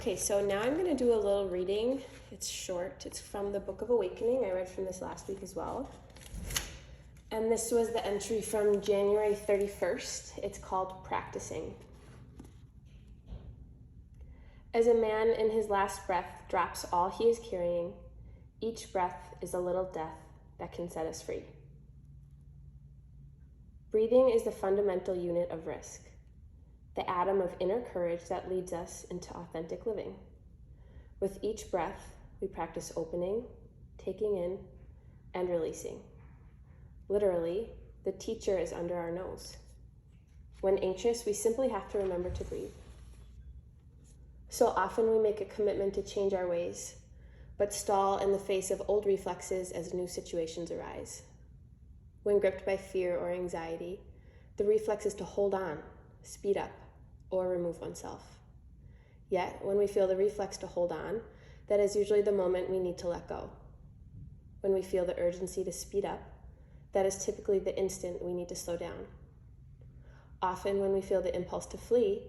Okay, so now I'm going to do a little reading. It's short. It's from the Book of Awakening. I read from this last week as well. And this was the entry from January 31st. It's called Practicing. As a man in his last breath drops all he is carrying, each breath is a little death that can set us free. Breathing is the fundamental unit of risk, the atom of inner courage that leads us into authentic living. With each breath, we practice opening, taking in, and releasing. Literally, the teacher is under our nose. When anxious, we simply have to remember to breathe. So often we make a commitment to change our ways, but stall in the face of old reflexes as new situations arise. When gripped by fear or anxiety, the reflex is to hold on, speed up, or remove oneself. Yet, when we feel the reflex to hold on, that is usually the moment we need to let go. When we feel the urgency to speed up, that is typically the instant we need to slow down. Often when we feel the impulse to flee,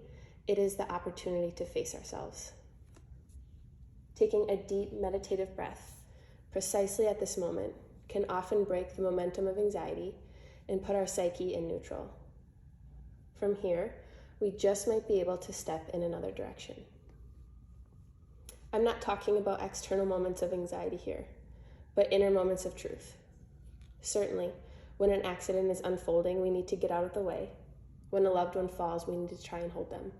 it is the opportunity to face ourselves. Taking a deep meditative breath, precisely at this moment, can often break the momentum of anxiety and put our psyche in neutral. From here, we just might be able to step in another direction. I'm not talking about external moments of anxiety here, but inner moments of truth. Certainly, when an accident is unfolding, we need to get out of the way. When a loved one falls, we need to try and hold them.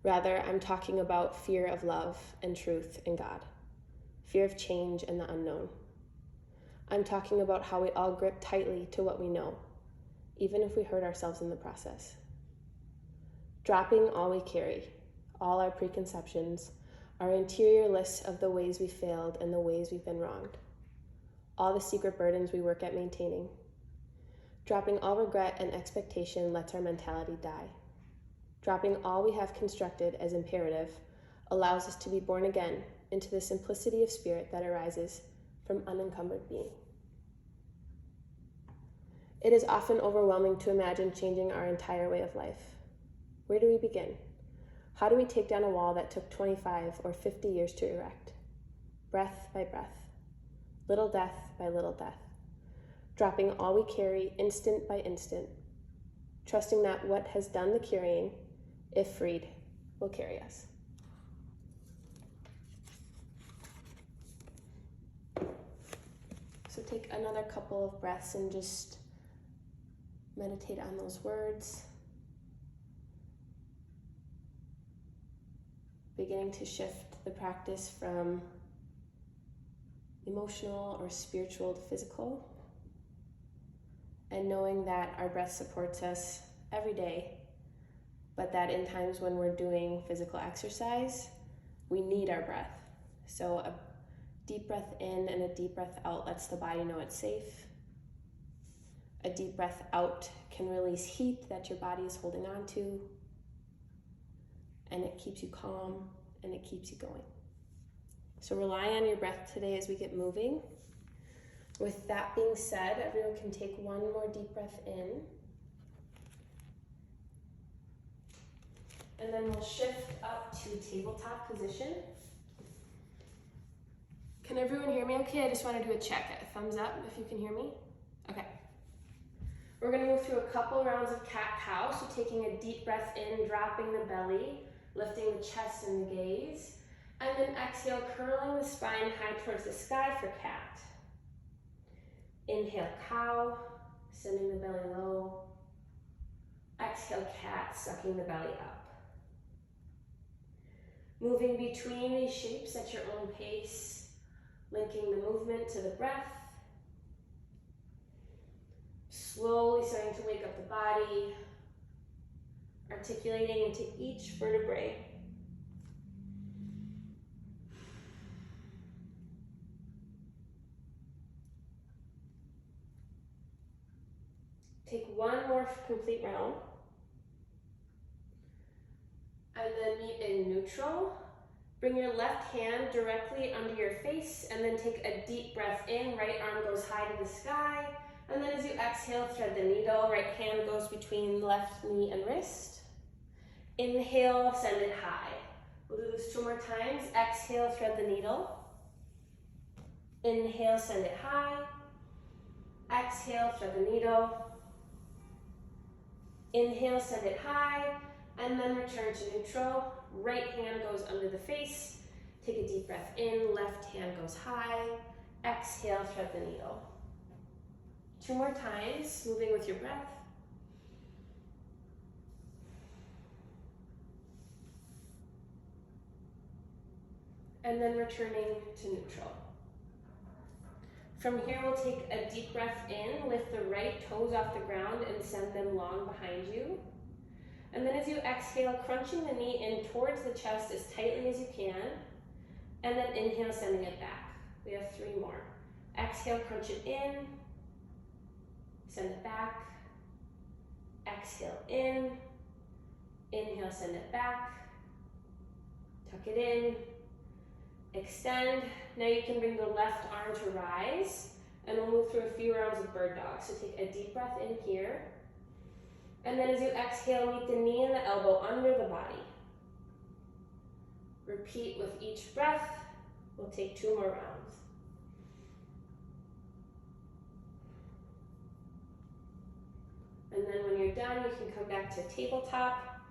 Rather, I'm talking about fear of love and truth and God, fear of change and the unknown. I'm talking about how we all grip tightly to what we know, even if we hurt ourselves in the process. Dropping all we carry, all our preconceptions, our interior lists of the ways we failed and the ways we've been wronged, all the secret burdens we work at maintaining. Dropping all regret and expectation lets our mentality die. Dropping all we have constructed as imperative allows us to be born again into the simplicity of spirit that arises from unencumbered being. It is often overwhelming to imagine changing our entire way of life. Where do we begin? How do we take down a wall that took 25 or 50 years to erect? Breath by breath, little death by little death, dropping all we carry instant by instant, trusting that what has done the carrying, if freed, will carry us. So take another couple of breaths and just meditate on those words. Beginning to shift the practice from emotional or spiritual to physical, and knowing that our breath supports us every day, but that in times when we're doing physical exercise, we need our breath. So a deep breath in and a deep breath out lets the body know it's safe. A deep breath out can release heat that your body is holding on to, and it keeps you calm and it keeps you going. So rely on your breath today as we get moving. With that being said, everyone can take one more deep breath in. And then we'll shift up to tabletop position. Can everyone hear me okay? I just want to do a check. A thumbs up if you can hear me. Okay. We're going to move through a couple rounds of cat-cow. So taking a deep breath in, dropping the belly, lifting the chest and the gaze. And then exhale, curling the spine high towards the sky for cat. Inhale, cow, sending the belly low. Exhale, cat, sucking the belly up. Moving between these shapes at your own pace, linking the movement to the breath. Slowly starting to wake up the body, articulating into each vertebrae. Take one more complete round. And then meet in neutral. Bring your left hand directly under your face and then take a deep breath in. Right arm goes high to the sky. And then as you exhale, thread the needle. Right hand goes between left knee and wrist. Inhale, send it high. We'll do this 2 more times. Exhale, thread the needle. Inhale, send it high. Exhale, thread the needle. Inhale, send it high, and then return to neutral. Right hand goes under the face. Take a deep breath in, left hand goes high. Exhale, thread the needle. 2 more times, moving with your breath. And then returning to neutral. From here, we'll take a deep breath in, lift the right toes off the ground and send them long behind you. And then as you exhale, crunching the knee in towards the chest as tightly as you can. And then inhale, sending it back. We have 3 more. Exhale, crunch it in. Send it back. Exhale in. Inhale, send it back. Tuck it in. Extend. Now you can bring the left arm to rise, and we'll move through a few rounds of bird dog. So take a deep breath in here. And then as you exhale, meet the knee and the elbow under the body. Repeat with each breath. We'll take 2 more rounds. And then when you're done, you can come back to tabletop.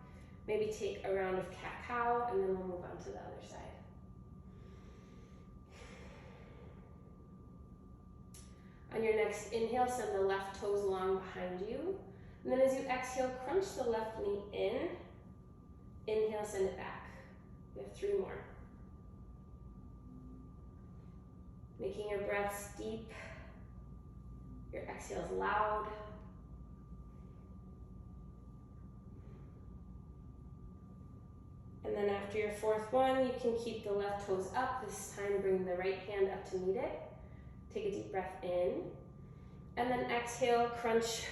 Maybe take a round of cat-cow, and then we'll move on to the other side. On your next inhale, send the left toes long behind you. And then as you exhale, crunch the left knee in. Inhale, send it back. We have 3 more. Making your breaths deep, your exhales loud. And then after your 4th one, you can keep the left toes up. This time, bring the right hand up to meet it. Take a deep breath in, and then exhale, crunch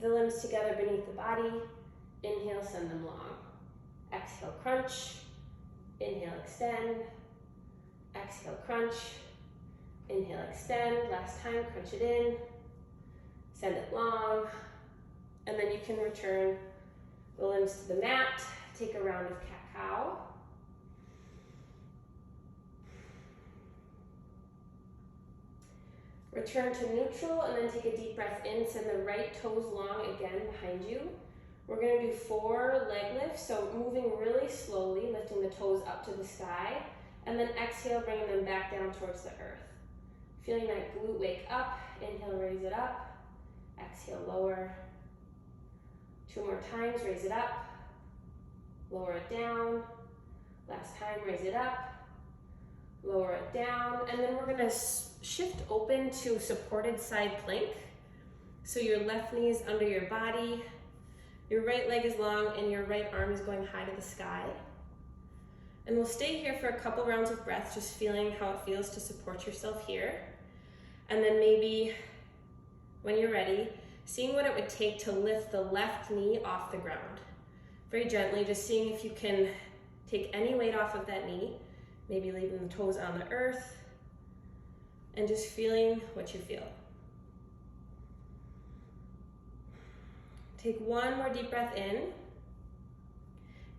the limbs together beneath the body. Inhale, send them long. Exhale, crunch. Inhale, extend. Exhale, crunch. Inhale, extend. Last time, crunch it in. Send it long. And then you can return the limbs to the mat. Take a round of cat-cow. Return to neutral, and then take a deep breath in. Send the right toes long again behind you. We're going to do 4 leg lifts, so moving really slowly, lifting the toes up to the sky, and then exhale, bringing them back down towards the earth. Feeling that glute wake up. Inhale, raise it up. Exhale, lower. 2 more times, raise it up. Lower it down. Last time, raise it up. Lower it down, and then we're going to shift open to supported side plank. So your left knee is under your body, your right leg is long, and your right arm is going high to the sky. And we'll stay here for a couple rounds of breath, just feeling how it feels to support yourself here. And then maybe, when you're ready, seeing what it would take to lift the left knee off the ground. Very gently, just seeing if you can take any weight off of that knee, maybe leaving the toes on the earth, and just feeling what you feel. Take 1 more deep breath in,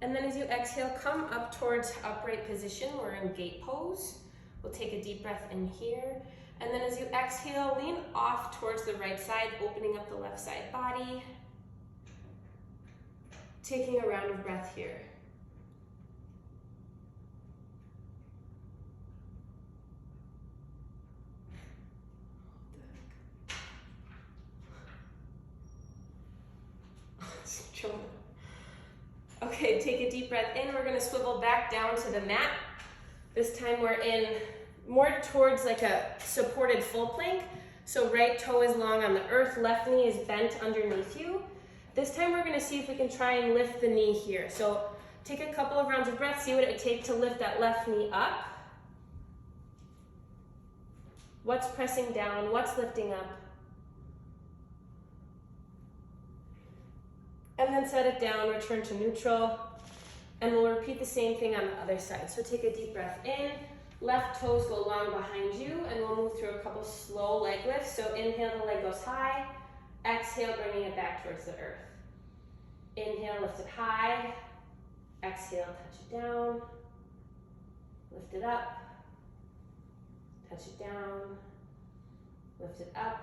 and then as you exhale, come up towards upright position. We're in gate pose. We'll take a deep breath in here, and then as you exhale, lean off towards the right side, opening up the left side body. Taking a round of breath here. Okay, take a deep breath in. We're going to swivel back down to the mat. This time we're in more towards like a supported full plank. So right toe is long on the earth, left knee is bent underneath you. This time we're going to see if we can try and lift the knee here. So take a couple of rounds of breath, see what it would take to lift that left knee up. What's pressing down? What's lifting up? And then set it down, return to neutral, and we'll repeat the same thing on the other side. So take a deep breath in, left toes go long behind you, and we'll move through a couple slow leg lifts. So inhale, the leg goes high, exhale, bringing it back towards the earth. Inhale, lift it high, exhale, touch it down, Lift it up, touch it down, lift it up,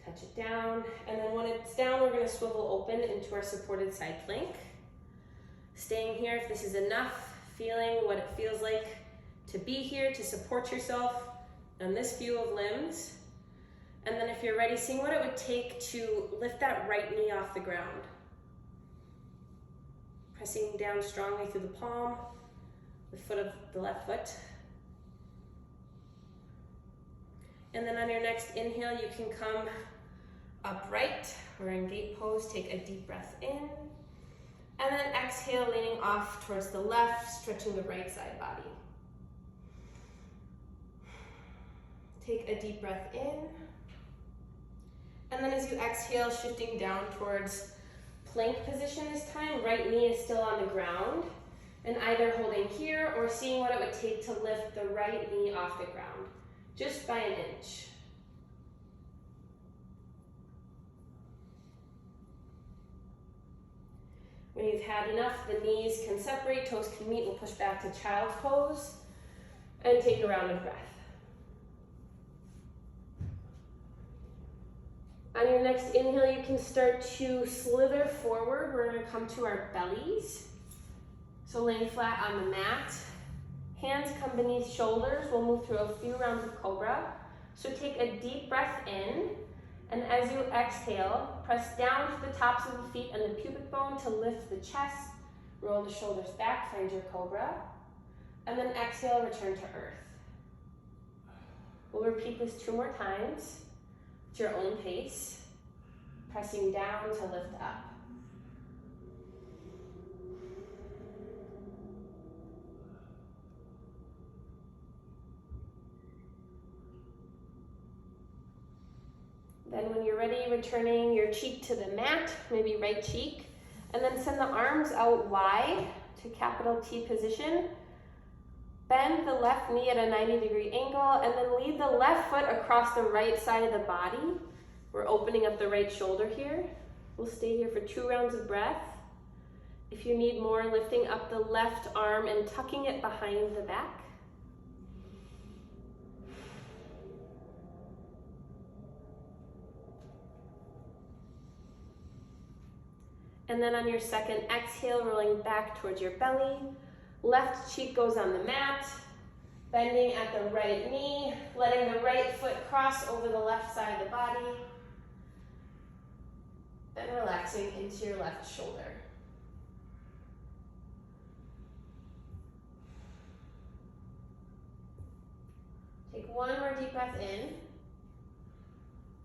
touch it down, and then when it's down, we're going to swivel open into our supported side plank. Staying here if this is enough, feeling what it feels like to be here, to support yourself on this view of limbs. And then if you're ready, seeing what it would take to lift that right knee off the ground. Pressing down strongly through the palm, the foot of the left foot. And then on your next inhale, you can come upright. We're in gate pose. Take a deep breath in. And then exhale, leaning off towards the left, stretching the right side body. Take a deep breath in. And then as you exhale, shifting down towards plank position this time. Right knee is still on the ground. And either holding here or seeing what it would take to lift the right knee off the ground, just by an inch. When you've had enough, the knees can separate, toes can meet. We'll push back to child's pose and take a round of breath. On your next inhale, you can start to slither forward. We're going to come to our bellies. So laying flat on the mat. Hands come beneath shoulders. We'll move through a few rounds of cobra. So take a deep breath in. And as you exhale, press down to the tops of the feet and the pubic bone to lift the chest. Roll the shoulders back, find your cobra. And then exhale, return to earth. We'll repeat this 2 more times at your own pace, pressing down to lift up. Then when you're ready, returning your cheek to the mat, maybe right cheek, and then send the arms out wide to capital T position. Bend the left knee at a 90-degree angle, and then lead the left foot across the right side of the body. We're opening up the right shoulder here. We'll stay here for 2 rounds of breath. If you need more, lifting up the left arm and tucking it behind the back. And then on your second exhale, rolling back towards your belly. Left cheek goes on the mat, bending at the right knee, letting the right foot cross over the left side of the body, then relaxing into your left shoulder. Take 1 more deep breath in,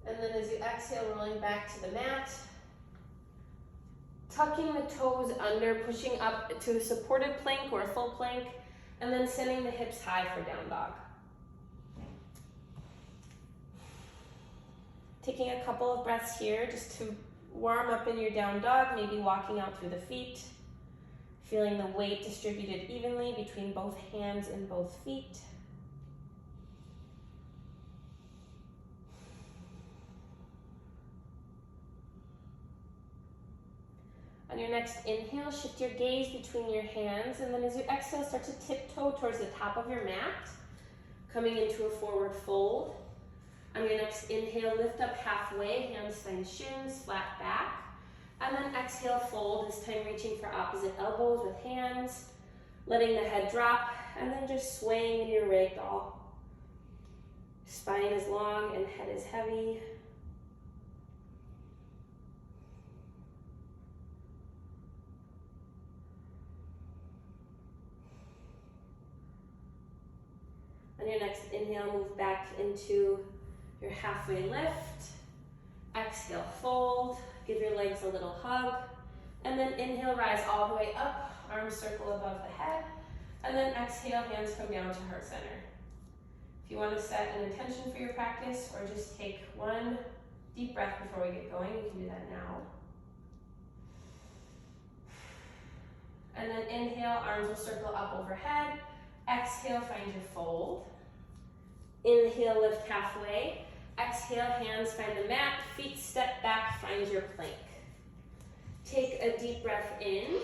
and then as you exhale, rolling back to the mat, tucking the toes under, pushing up to a supported plank or a full plank, and then sending the hips high for down dog. Taking a couple of breaths here just to warm up in your down dog, maybe walking out through the feet, feeling the weight distributed evenly between both hands and both feet. On your next inhale, shift your gaze between your hands, and then as you exhale, start to tiptoe towards the top of your mat, coming into a forward fold. On your next inhale, lift up halfway, hands find shins, flat back, and then exhale, fold, this time reaching for opposite elbows with hands, letting the head drop, and then just swaying in your ragdoll. Spine is long and head is heavy. On your next inhale, move back into your halfway lift. Exhale, fold. Give your legs a little hug. And then inhale, rise all the way up. Arms circle above the head. And then exhale, hands come down to heart center. If you want to set an intention for your practice or just take 1 deep breath before we get going, you can do that now. And then inhale, arms will circle up overhead. Exhale, find your fold. Inhale, lift halfway. Exhale, hands find the mat. Feet step back, find your plank. Take a deep breath in.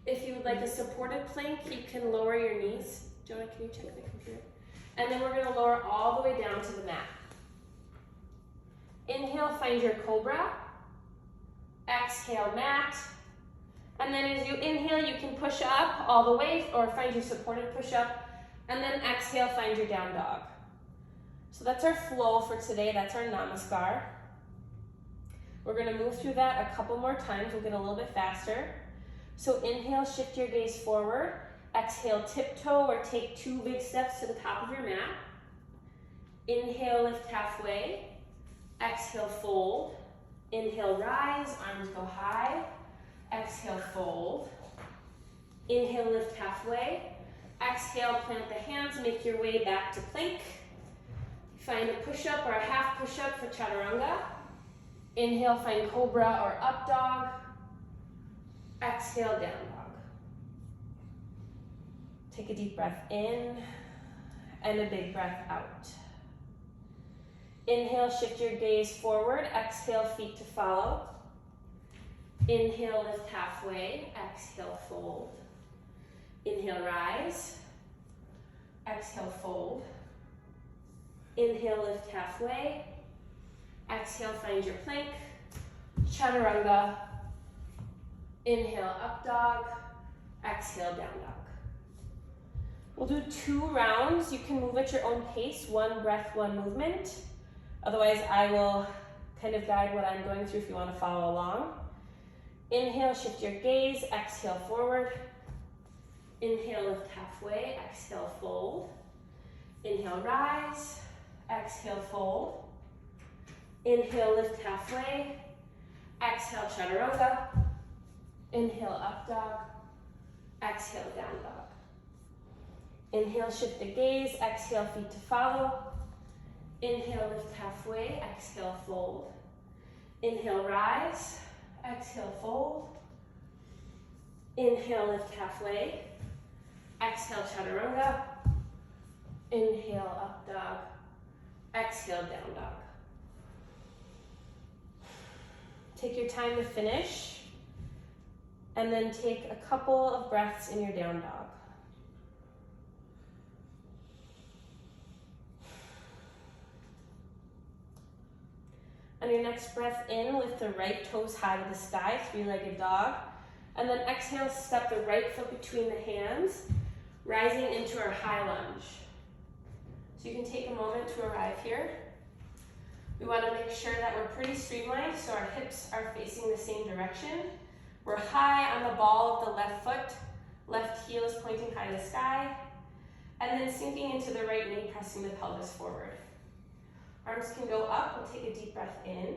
If you would like a supported plank, you can lower your knees. Jonah, can you check the computer? And then we're going to lower all the way down to the mat. Inhale, find your cobra. Exhale, mat. And then as you inhale, you can push up all the way or find your supported push up. And then exhale, find your down dog. So that's our flow for today. That's our namaskar. We're going to move through that a couple more times. We'll get a little bit faster. So inhale, shift your gaze forward. Exhale, tiptoe or take 2 big steps to the top of your mat. Inhale, lift halfway. Exhale, fold. Inhale, rise, arms go high. Exhale, fold. Inhale, lift halfway. Exhale, plant the hands, make your way back to plank. Find a push-up or a half push-up for chaturanga. Inhale, find cobra or up dog. Exhale, down dog. Take a deep breath in and a big breath out. Inhale, shift your gaze forward. Exhale, feet to follow. Inhale, lift halfway. Exhale, fold. Inhale, rise. Exhale, fold. Inhale, lift halfway. Exhale, find your plank. Chaturanga. Inhale, up dog. Exhale, down dog. We'll do 2 rounds. You can move at your own pace. 1 breath, 1 movement. Otherwise, I will kind of guide what I'm going through if you want to follow along. Inhale, shift your gaze. Exhale, forward. Inhale, lift halfway. Exhale, fold. Inhale, rise. Exhale, fold. Inhale, lift halfway. Exhale, chaturanga. Inhale, up dog. Exhale, down dog. Inhale, shift the gaze. Exhale, feet to follow. Inhale, lift halfway. Exhale, fold. Inhale, rise. Exhale, fold. Inhale, lift halfway. Exhale, chaturanga. Inhale, up dog. Exhale, down dog. Take your time to finish. And then take a couple of breaths in your down dog. On your next breath in, lift the right toes high to the sky, 3-legged dog. And then exhale, step the right foot between the hands, rising into our high lunge. So you can take a moment to arrive here. We want to make sure that we're pretty streamlined so our hips are facing the same direction. We're high on the ball of the left foot, left heel is pointing high to the sky, and then sinking into the right knee, pressing the pelvis forward. Arms can go up. We'll take a deep breath in.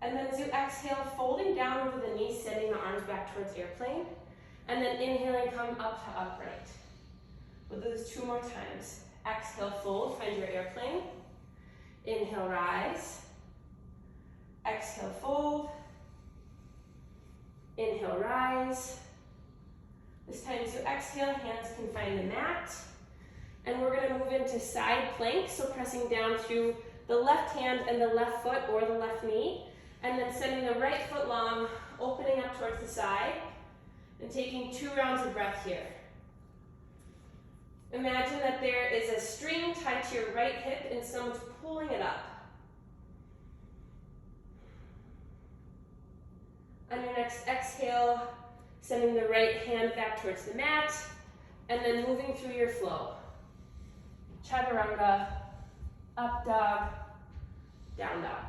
And then as you exhale, folding down over the knees, sending the arms back towards airplane. And then inhaling, come up to upright. We'll do this 2 more times. Exhale, fold, find your airplane. Inhale, rise. Exhale, fold. Inhale, rise. This time as you exhale, hands can find the mat. And we're going to move into side plank, so pressing down through the left hand and the left foot or the left knee, and then sending the right foot long, opening up towards the side, and taking 2 rounds of breath here. Imagine that there is a string tied to your right hip and someone's pulling it up. On your next exhale, sending the right hand back towards the mat, and then moving through your flow. Chaturanga, up dog, down dog.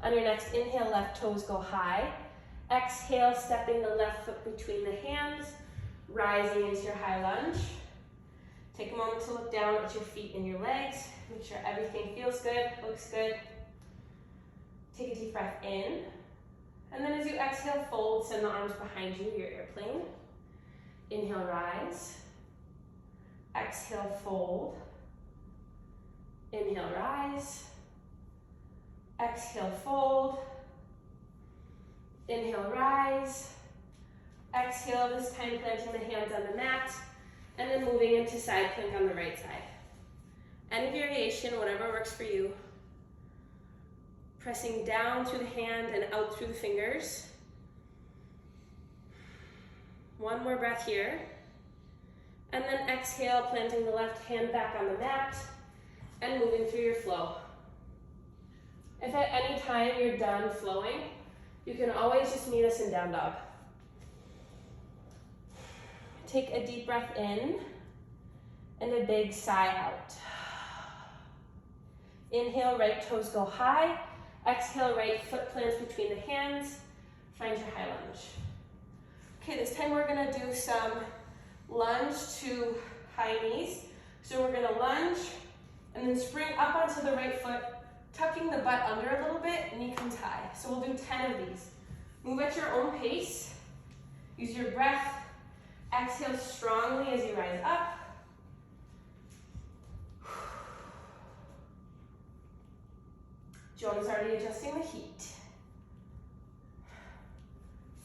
On your next inhale, left toes go high. Exhale, stepping the left foot between the hands, rising into your high lunge. Take a moment to look down at your feet and your legs. Make sure everything feels good, looks good. Take a deep breath in. And then as you exhale, fold, send the arms behind you, your airplane. Inhale, rise. Exhale, fold. Inhale, rise. Exhale, fold. Inhale, rise. Exhale, this time planting the hands on the mat, and then moving into side plank on the right side. Any variation, whatever works for you. Pressing down through the hand and out through the fingers. One more breath here. And then exhale, planting the left hand back on the mat and moving through your flow. If at any time you're done flowing, you can always just meet us in down dog. Take a deep breath in and a big sigh out. Inhale, right toes go high. Exhale, right foot plants between the hands. Find your high lunge. Okay, this time we're gonna do some lunge to high knees. So we're gonna lunge and then spring up onto the right foot, tucking the butt under a little bit, knee comes high. So we'll do 10 of these. Move at your own pace. Use your breath. Exhale strongly as you rise up. Joan's already adjusting the heat.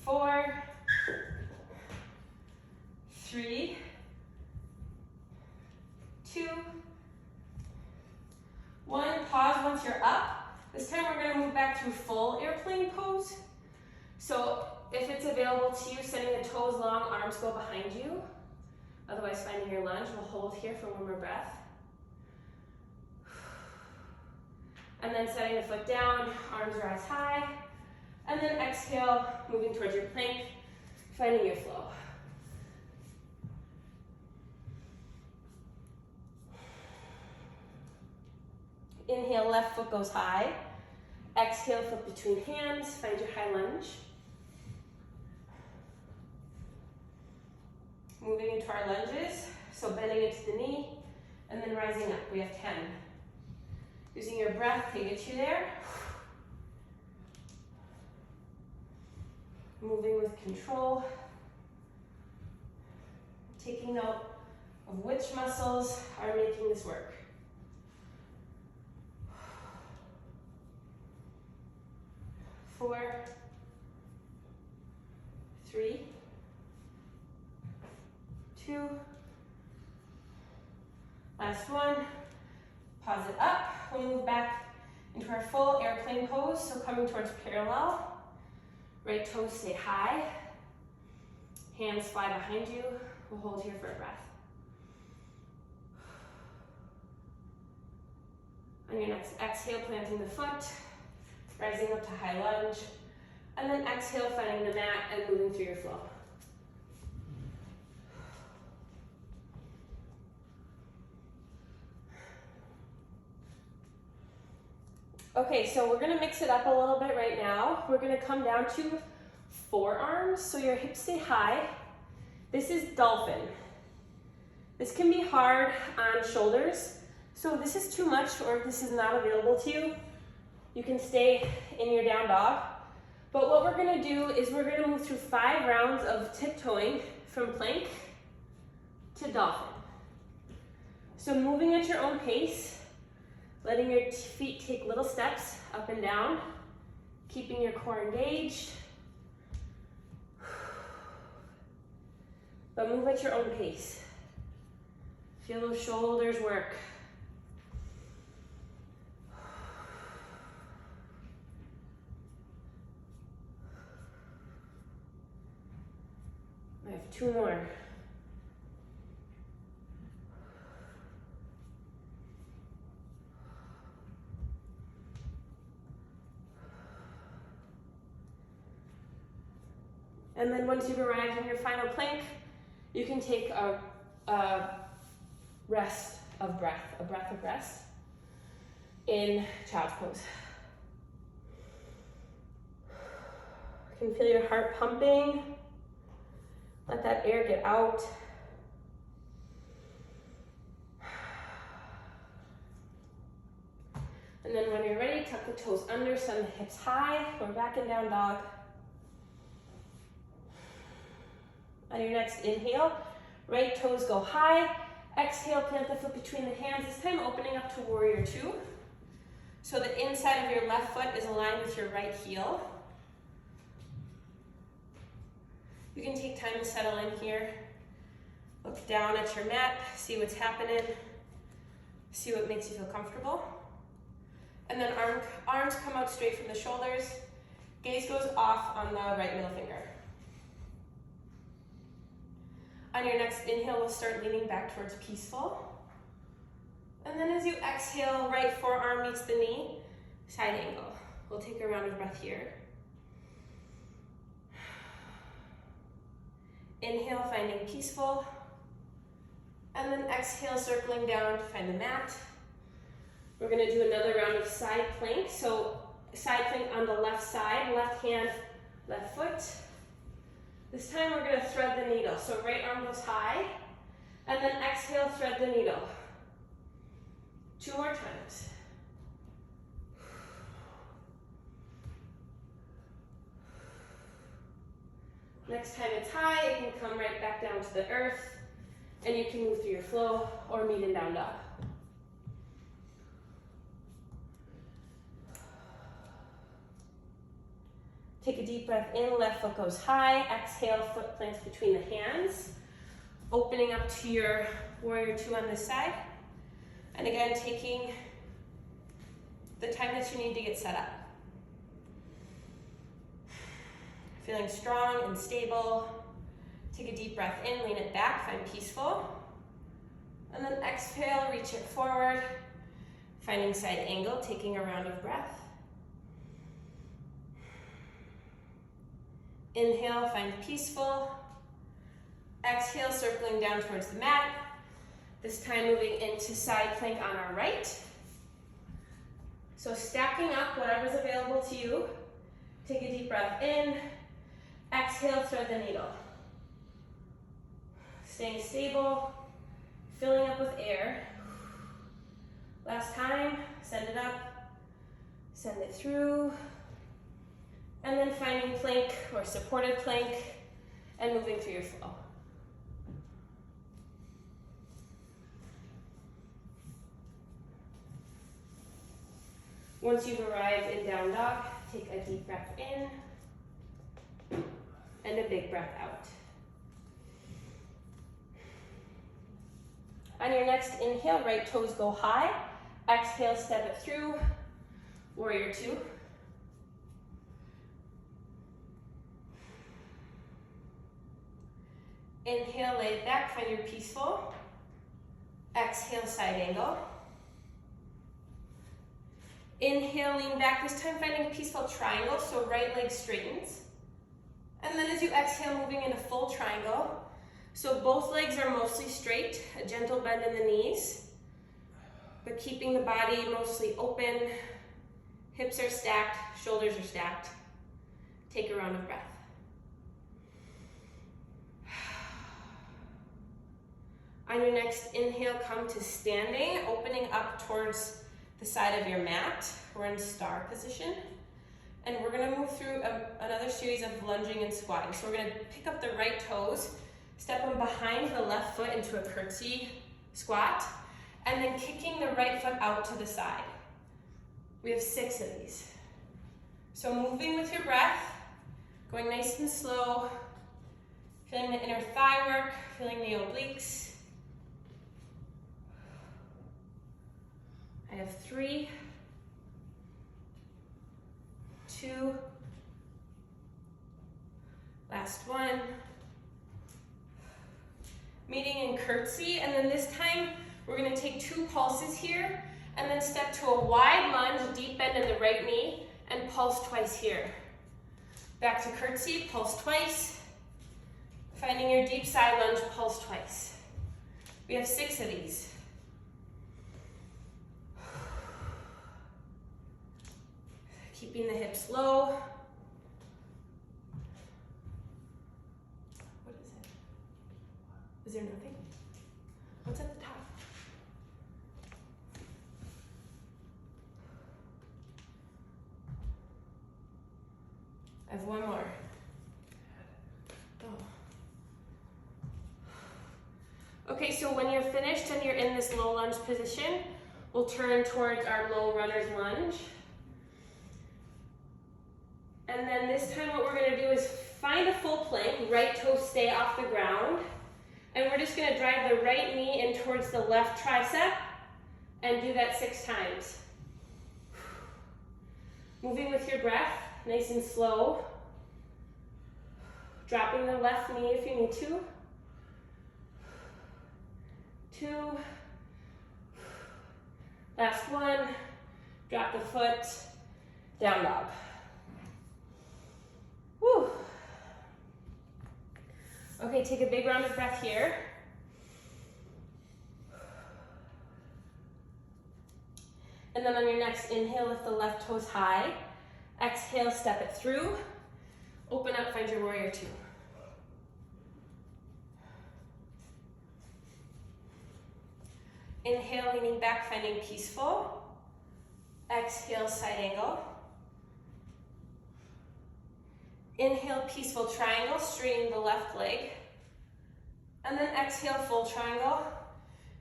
4, 3, 2, 1. Pause once you're up. This time we're going to move back through full airplane pose. So if it's available to you, sending the toes long, arms go behind you. Otherwise, finding your lunge. We'll hold here for one more breath. And then setting the foot down, arms rise high. And then exhale, moving towards your plank, finding your flow. Inhale, left foot goes high. Exhale, foot between hands, find your high lunge. Moving into our lunges, so bending into the knee, and then rising up. We have 10. Using your breath to get you there. Moving with control. Taking note of which muscles are making this work. Four, 3, 2, last one. Pause it up. We'll move back into our full airplane pose, so coming towards parallel. Right toes stay high. Hands fly behind you. We'll hold here for a breath. On your next exhale, planting the foot, rising up to high lunge, and then exhale, finding the mat and moving through your flow. Okay, so we're gonna mix it up a little bit right now. We're gonna come down to forearms, so your hips stay high. This is dolphin. This can be hard on shoulders, so if this is too much or if this is not available to you, you can stay in your down dog. But what we're gonna do is we're gonna move through 5 rounds of tiptoeing from plank to dolphin. So moving at your own pace, letting your feet take little steps up and down, keeping your core engaged. But move at your own pace. Feel those shoulders work. I have 2 more. And then once you've arrived in your final plank, you can take a rest of breath, a breath of rest in child's pose. You can feel your heart pumping. Let that air get out. And then when you're ready, tuck the toes under, send the hips high. We're back in down dog. On your next inhale, right toes go high. Exhale, plant the foot between the hands. This time opening up to warrior 2. So the inside of your left foot is aligned with your right heel. You can take time to settle in here. Look down at your mat, see what's happening, see what makes you feel comfortable. And then arms come out straight from the shoulders. Gaze goes off on the right middle finger. On your next inhale, we'll start leaning back towards peaceful. And then as you exhale, right forearm meets the knee, side angle. We'll take a round of breath here. Inhale, finding peaceful. And then exhale, circling down to find the mat. We're going to do another round of side plank. So side plank on the left side, left hand, left foot. This time we're going to thread the needle. So right arm goes high, and then exhale, thread the needle. 2 more times. Next time it's high, it can come right back down to the earth, and you can move through your flow or meet in down dog. Take a deep breath in, left foot goes high. Exhale, foot plants between the hands. Opening up to your warrior 2 on this side. And again, taking the time that you need to get set up. Feeling strong and stable. Take a deep breath in, lean it back, find peaceful. And then exhale, reach it forward. Finding side angle, taking a round of breath. Inhale, find peaceful. Exhale, circling down towards the mat. This time moving into side plank on our right. So stacking up whatever's available to you. Take a deep breath in. Exhale, thread the needle. Staying stable, filling up with air. Last time, send it up, send it through. And then finding plank or supported plank and moving through your flow. Once you've arrived in down dog, take a deep breath in and a big breath out. On your next inhale, right toes go high. Exhale, step it through, warrior 2. Inhale, lay it back, find your peaceful. Exhale, side angle. Inhale, lean back, this time finding peaceful triangle, so right leg straightens. And then as you exhale, moving into full triangle. So both legs are mostly straight, a gentle bend in the knees, but keeping the body mostly open. Hips are stacked, shoulders are stacked. Take a round of breath. On your next inhale, come to standing, opening up towards the side of your mat. We're in star position. And we're gonna move through another series of lunging and squatting. So we're gonna pick up the right toes, step them behind the left foot into a curtsy squat, and then kicking the right foot out to the side. We have 6 of these. So moving with your breath, going nice and slow, feeling the inner thigh work, feeling the obliques. I have 3, 2, last one. Meeting in curtsy, and then this time we're gonna take 2 pulses here, and then step to a wide lunge, deep bend in the right knee, and pulse twice here. Back to curtsy, pulse twice. Finding your deep side lunge, pulse twice. We have 6 of these. Keeping the hips low. What is it? Is there nothing? What's at the top? I have 1 more. Oh. Okay, so when you're finished and you're in this low lunge position, we'll turn towards our low runner's lunge. And then this time what we're gonna do is find a full plank, right toes stay off the ground, and we're just gonna drive the right knee in towards the left tricep and do that 6 times. Moving with your breath, nice and slow. Dropping the left knee if you need to. 2. Last 1. Drop the foot, down dog. Woo. Okay, take a big round of breath here. And then on your next inhale, lift the left toes high. Exhale, step it through. Open up, find your warrior 2. Inhale, leaning back, finding peaceful. Exhale, side angle. Inhale, peaceful triangle, straighten the left leg. And then exhale, full triangle.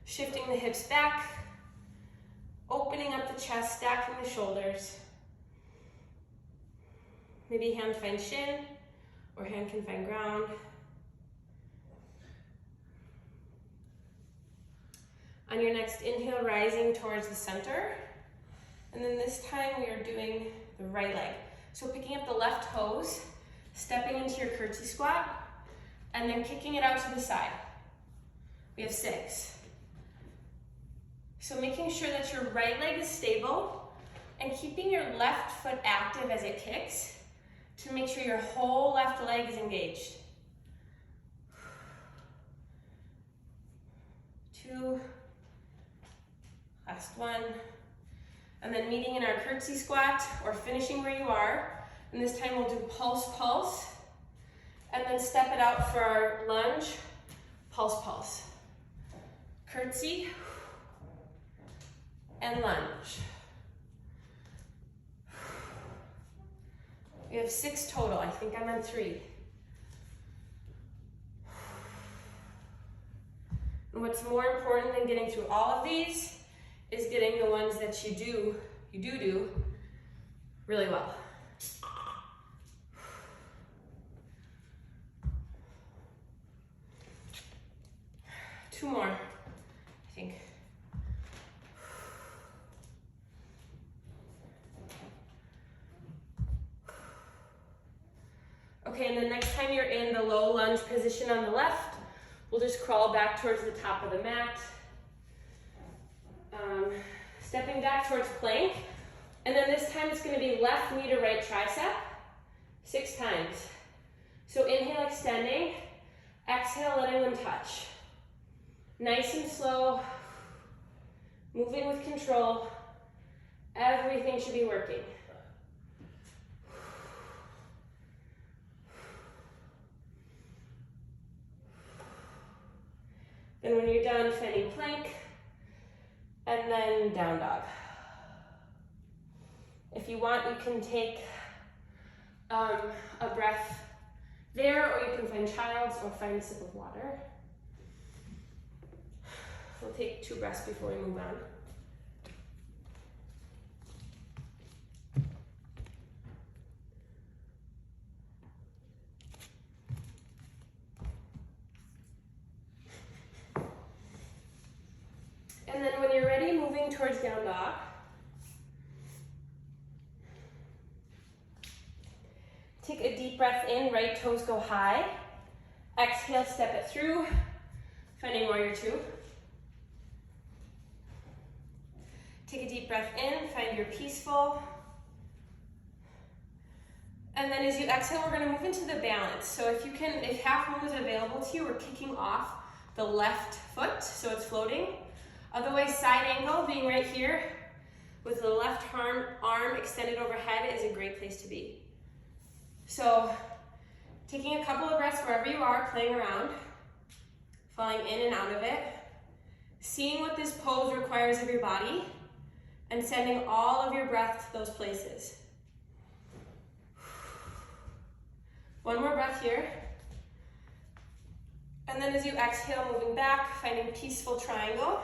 Shifting the hips back. Opening up the chest, stacking the shoulders. Maybe hand finds shin, or hand can find ground. On your next inhale, rising towards the center. And then this time we are doing the right leg. So picking up the left toes, stepping into your curtsy squat, and then kicking it out to the side. We have 6. So making sure that your right leg is stable and keeping your left foot active as it kicks to make sure your whole left leg is engaged. 2, last 1. And then meeting in our curtsy squat or finishing where you are. And this time we'll do pulse, pulse. And then step it out for our lunge, pulse, pulse. Curtsy and lunge. We have 6 total. I think I'm on 3. And what's more important than getting through all of these is getting the ones that you do really well. Two more, I think. Okay, and the next time you're in the low lunge position on the left, we'll just crawl back towards the top of the mat. Stepping back towards plank. And then this time it's going to be left knee to right tricep, 6 times. So inhale, extending. Exhale, letting them touch. Nice and slow. Moving with control. Everything should be working. Then when you're done, finding plank, and then down dog. If you want, you can take a breath there, or you can find child's or find a sip of water. We'll take 2 breaths before we move on. And then when you're ready, moving towards down dog. Take a deep breath in, right toes go high. Exhale, step it through, finding warrior 2. Take a deep breath in, find your peaceful. And then as you exhale, we're gonna move into the balance. So if half moon is available to you, we're kicking off the left foot, so it's floating. Otherwise, side angle, being right here with the left arm extended overhead is a great place to be. So taking a couple of breaths wherever you are, playing around, falling in and out of it, seeing what this pose requires of your body, and sending all of your breath to those places. One more breath here. And then as you exhale, moving back, finding peaceful triangle.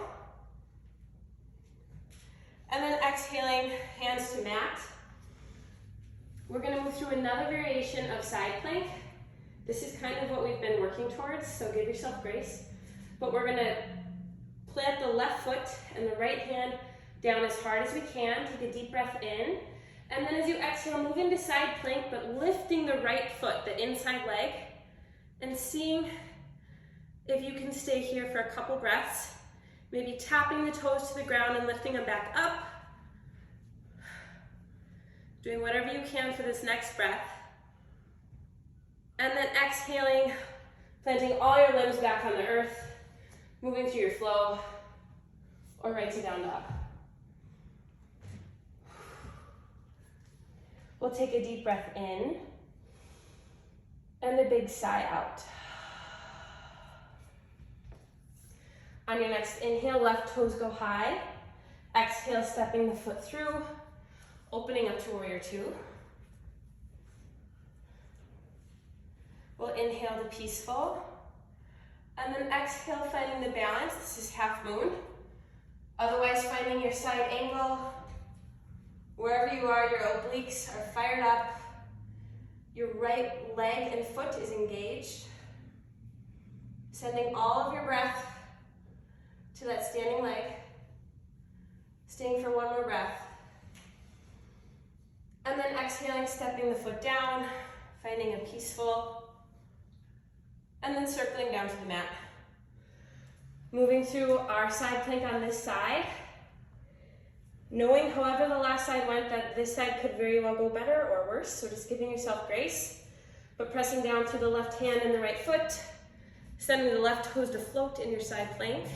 And then exhaling, hands to mat. We're gonna move through another variation of side plank. This is kind of what we've been working towards, so give yourself grace. But we're gonna plant the left foot and the right hand down as hard as we can. Take a deep breath in, And then as you exhale, move into side plank, but lifting the right foot, the inside leg, and seeing if you can stay here for a couple breaths. Maybe tapping the toes to the ground and lifting them back up. Doing whatever you can for this next breath. And then exhaling, planting all your limbs back on the earth, moving through your flow, or right to down dog. We'll take a deep breath in, and a big sigh out. On your next inhale, left toes go high. Exhale, stepping the foot through, opening up to warrior two. We'll inhale the peaceful, and then exhale, finding the balance. This is half moon. Otherwise, finding your side angle. Wherever you are, your obliques are fired up. Your right leg and foot is engaged. Sending all of your breath to that standing leg. Staying for one more breath. And then exhaling, stepping the foot down, finding a peaceful, and then circling down to the mat. Moving through our side plank on this side. Knowing, however the last side went, that this side could very well go better or worse, so just giving yourself grace, but pressing down through the left hand and the right foot, sending the left toes to float in your side plank,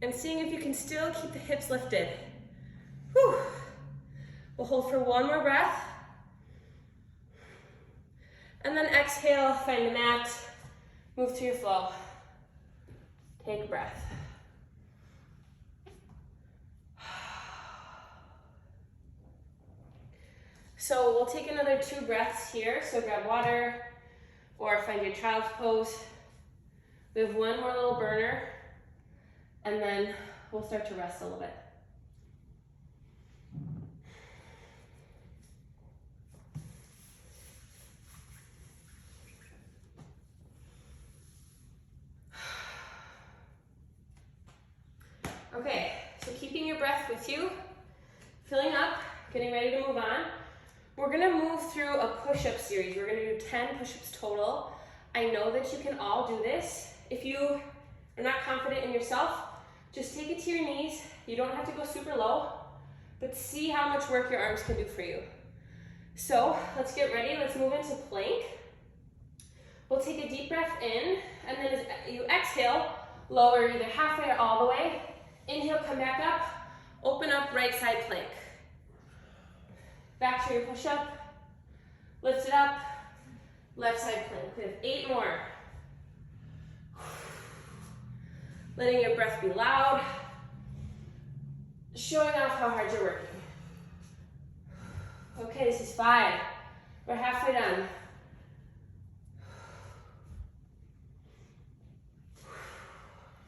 and seeing if you can still keep the hips lifted. Whew. We'll hold for one more breath, and then exhale, find the mat, move through your flow. Take a breath. So we'll take another 2 breaths here. So grab water or find your child's pose. We have one more little burner, and then we'll start to rest a little bit. Okay, so keeping your breath with you, filling up, getting ready to move on. We're gonna move through a push-up series. We're gonna do 10 push-ups total. I know that you can all do this. If you are not confident in yourself, just take it to your knees. You don't have to go super low, but see how much work your arms can do for you. So let's get ready. Let's move into plank. We'll take a deep breath in, and then as you exhale, lower either halfway or all the way. Inhale, come back up, open up, right side plank. Back to your push-up, lift it up, left side plank. We have 8 more. Letting your breath be loud, showing off how hard you're working. Okay, this is 5. We're halfway done.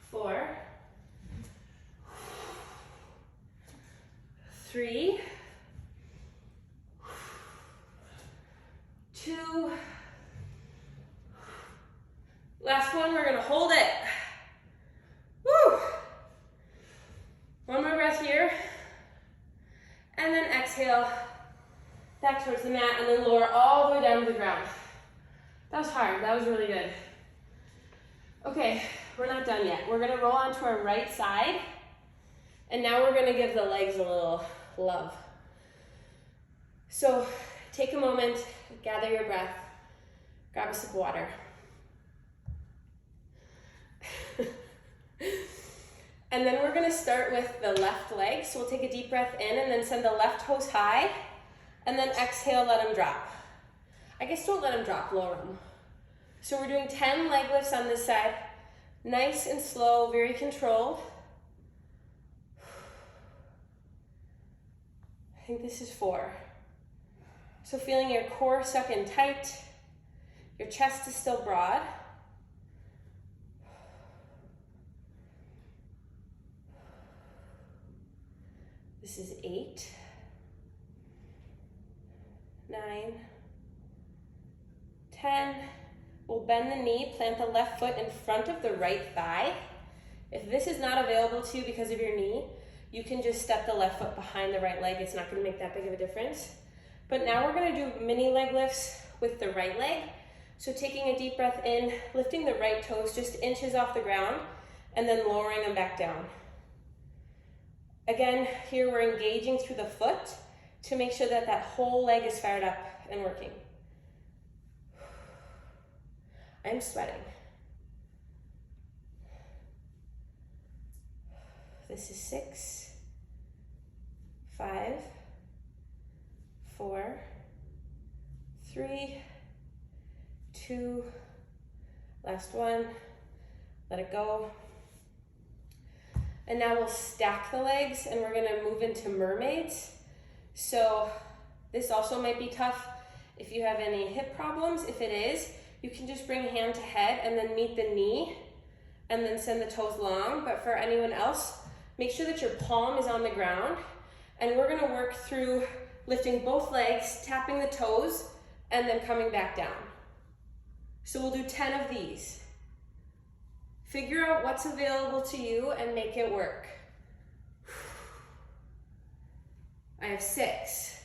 4, 3, 2, last one, we're gonna hold it. Woo! One more breath here, and then exhale, back towards the mat, and then lower all the way down to the ground. That was hard, that was really good. Okay, we're not done yet. We're gonna roll onto our right side, and now we're gonna give the legs a little love. So take a moment, gather your breath, grab a sip of water. And then we're gonna start with the left leg. So we'll take a deep breath in and then send the left toes high, and then exhale, let them drop. I guess don't let them drop, lower them. So we're doing 10 leg lifts on this side. Nice and slow, very controlled. I think this is 4. So feeling your core suck in tight, your chest is still broad. This is 8, 9, 10. We'll bend the knee, plant the left foot in front of the right thigh. If this is not available to you because of your knee, You can just step the left foot behind the right leg. It's not gonna make that big of a difference. But now we're gonna do mini leg lifts with the right leg. So taking a deep breath in, lifting the right toes just inches off the ground, and then lowering them back down. Again, here we're engaging through the foot to make sure that that whole leg is fired up and working. I'm sweating. This is 6, 5, 4, 3, 2, last one, let it go. And now we'll stack the legs and we're gonna move into mermaids. So this also might be tough if you have any hip problems. If it is, you can just bring hand to head and then meet the knee and then send the toes long. But for anyone else, make sure that your palm is on the ground, and we're gonna work through lifting both legs, tapping the toes, and then coming back down. So we'll do 10 of these. Figure out what's available to you and make it work. I have 6,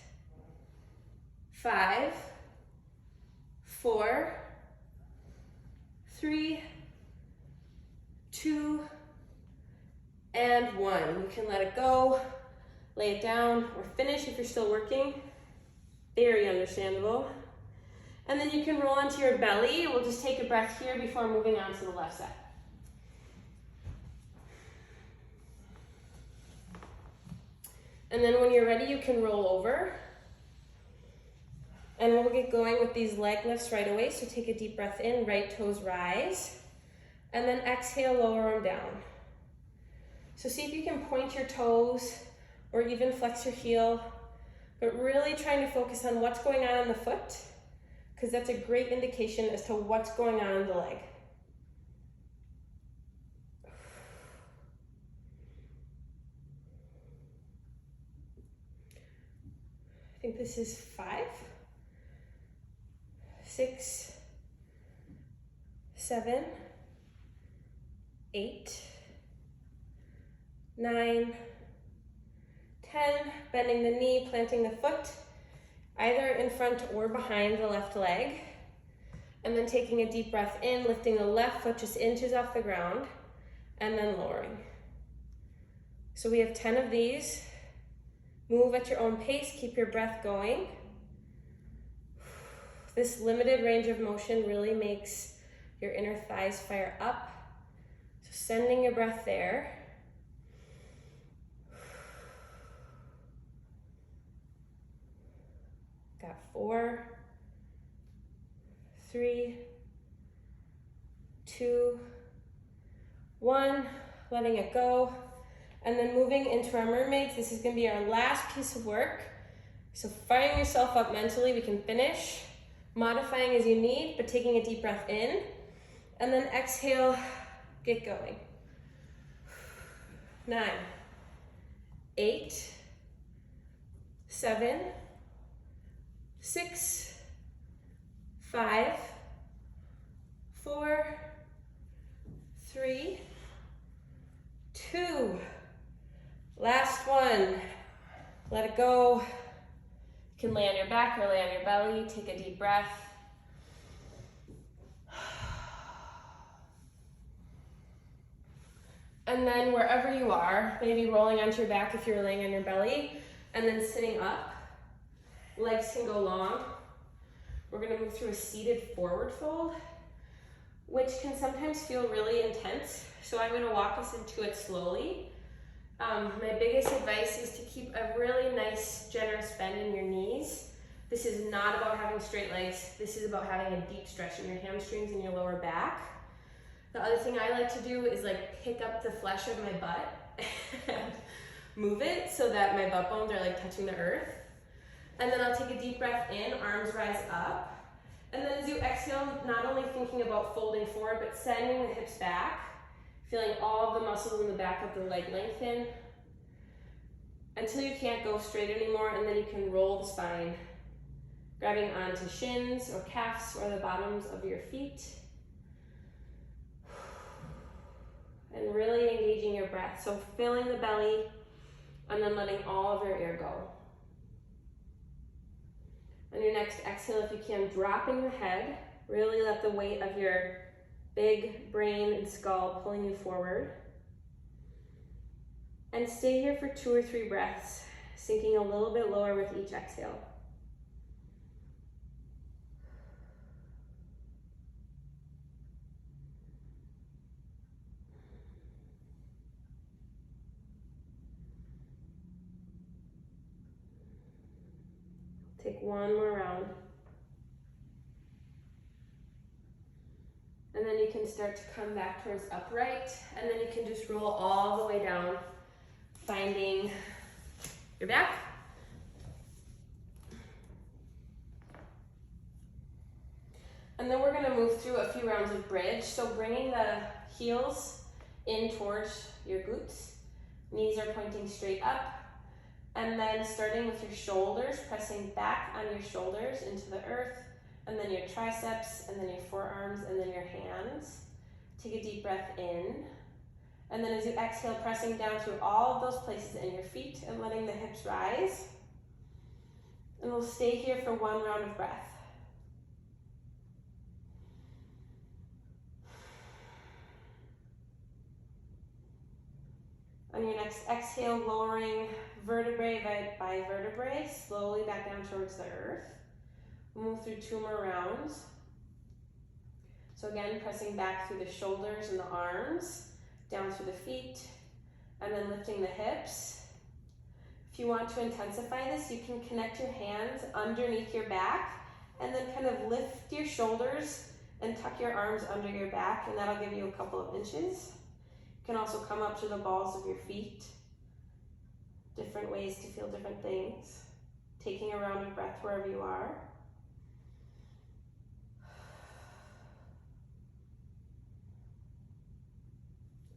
5, 4, 3, 2, and 1. You can let it go, lay it down, or finish if you're still working. Very understandable. And then you can roll onto your belly. We'll just take a breath here before moving on to the left side. And then when you're ready, you can roll over. And we'll get going with these leg lifts right away. So take a deep breath in, right toes rise. And then exhale, lower them down. So see if you can point your toes or even flex your heel, but really trying to focus on what's going on in the foot, because that's a great indication as to what's going on in the leg. I think this is 5, 6, 7, 8, 9, 10, bending the knee, planting the foot, either in front or behind the left leg. And then taking a deep breath in, lifting the left foot just inches off the ground, and then lowering. So we have 10 of these. Move at your own pace, keep your breath going. This limited range of motion really makes your inner thighs fire up. So sending your breath there. Got 4, 3, 2, 1, letting it go. And then moving into our mermaids. This is gonna be our last piece of work. So firing yourself up mentally, we can finish. Modifying as you need, but taking a deep breath in. And then exhale, get going. 9, 8, 7, 6, 5, 4, 3, 2. Last one. Let it go. You can lay on your back or lay on your belly. Take a deep breath. And then wherever you are, maybe rolling onto your back if you're laying on your belly, and then sitting up. Legs can go long. We're gonna move through a seated forward fold, which can sometimes feel really intense. So I'm gonna walk us into it slowly. My biggest advice is to keep a really nice, generous bend in your knees. This is not about having straight legs. This is about having a deep stretch in your hamstrings and your lower back. The other thing I like to do is like pick up the flesh of my butt and move it so that my butt bones are like touching the earth. And then I'll take a deep breath in, arms rise up. And then as you exhale, not only thinking about folding forward, but sending the hips back, feeling all of the muscles in the back of the leg lengthen until you can't go straight anymore, and then you can roll the spine, grabbing onto shins or calves or the bottoms of your feet. And really engaging your breath. So filling the belly, And then letting all of your air go. On your next exhale, if you can, dropping the head, really let the weight of your big brain and skull pulling you forward. And stay here for 2 or 3 breaths, sinking a little bit lower with each exhale. Take one more round. And then you can start to come back towards upright, and then you can just roll all the way down, finding your back. And then we're gonna move through a few rounds of bridge. So bringing the heels in towards your glutes, knees are pointing straight up, and then starting with your shoulders, pressing back on your shoulders into the earth, and then your triceps, and then your forearms, and then your hands. Take a deep breath in. And then as you exhale, pressing down through all of those places in your feet and letting the hips rise. And we'll stay here for 1 round of breath. On your next exhale, lowering vertebrae by vertebrae, slowly back down towards the earth. We'll move through 2 more rounds. So again, pressing back through the shoulders and the arms, down through the feet, and then lifting the hips. If you want to intensify this, you can connect your hands underneath your back and then kind of lift your shoulders and tuck your arms under your back, and that'll give you a couple of inches. You can also come up to the balls of your feet. Different ways to feel different things. Taking a round of breath wherever you are.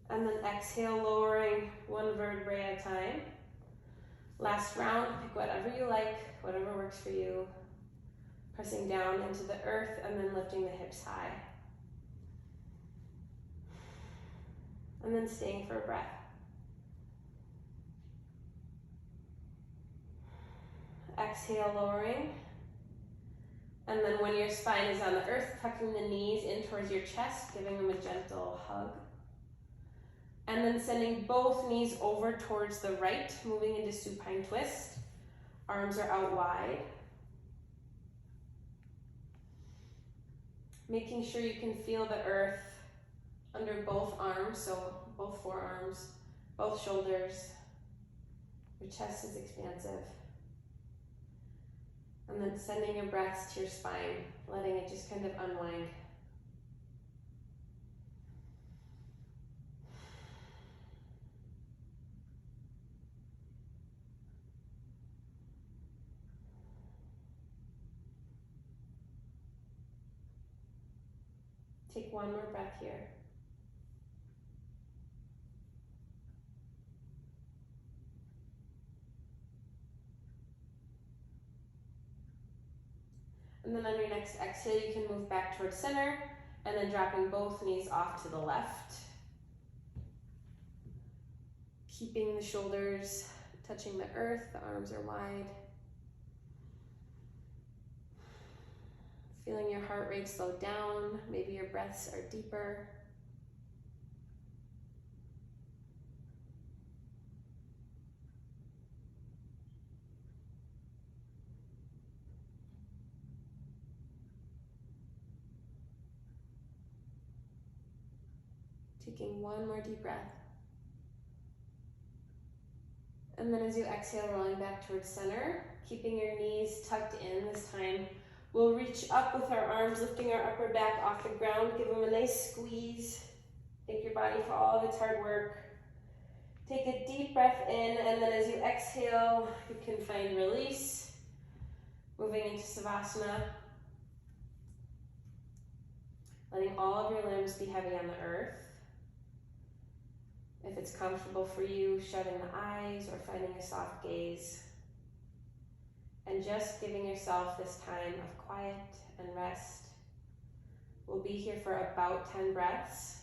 And then exhale, lowering 1 vertebrae at a time. Last round, pick whatever you like, whatever works for you. Pressing down into the earth and then lifting the hips high. And then staying for a breath. Exhale, lowering. And then when your spine is on the earth, tucking the knees in towards your chest, giving them a gentle hug. And then sending both knees over towards the right, moving into supine twist. Arms are out wide. Making sure you can feel the earth under both arms, so both forearms, both shoulders. Your chest is expansive. And then sending your breaths to your spine, letting it just kind of unwind. Take 1 more breath here. And then on your next exhale, you can move back towards center, and then dropping both knees off to the left. Keeping the shoulders touching the earth, the arms are wide. Feeling your heart rate slow down, maybe your breaths are deeper. Taking 1 more deep breath. And then as you exhale, rolling back towards center, keeping your knees tucked in this time. We'll reach up with our arms, lifting our upper back off the ground. Give them a nice squeeze. Thank your body for all of its hard work. Take a deep breath in, and then as you exhale, you can find release. Moving into Savasana. Letting all of your limbs be heavy on the earth. If it's comfortable for you, shutting the eyes or finding a soft gaze. And just giving yourself this time of quiet and rest. We'll be here for about 10 breaths.